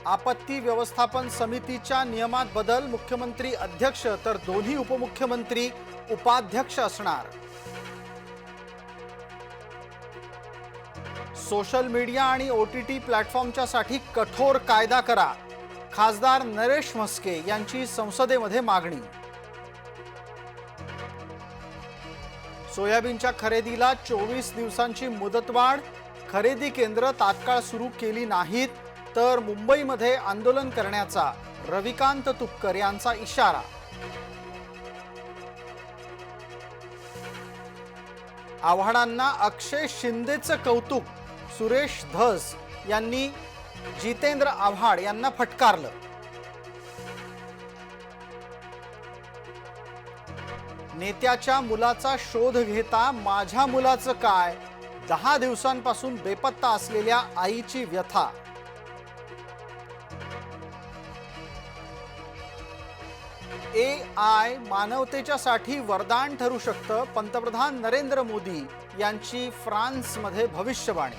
आपत्ती व्यवस्थापन समितीच्या नियमात बदल, मुख्यमंत्री अध्यक्ष तर दोन्ही उपमुख्यमंत्री उपाध्यक्ष असणार। सोशल मीडिया आणि OTT प्लॅटफॉर्मच्या साठी कठोर कायदा करा, खासदार नरेश म्हस्के यांची संसदेमध्ये मागणी। सोयाबीनच्या खरेदीला 24 दिवसांची मुदतवाढ, खरेदी केंद्र तात्काळ सुरू केली नाहीत तर मुंबईमध्ये आंदोलन करण्याचा रविकांत तुपकर यांचा इशारा। आव्हाडांना अक्षय शिंदेचं कौतुक, सुरेश धस यांनी जितेंद्र आव्हाड यांना फटकारलं। नेत्याच्या मुलाचा शोध घेता माझ्या मुलाचं काय, 10 दिवसांपासून बेपत्ता असलेल्या आईची व्यथा। AI मानवतेच्या साठी वरदान ठरू शकतं, पंतप्रधान नरेंद्र मोदी यांची फ्रान्समध्ये भविष्यवाणी।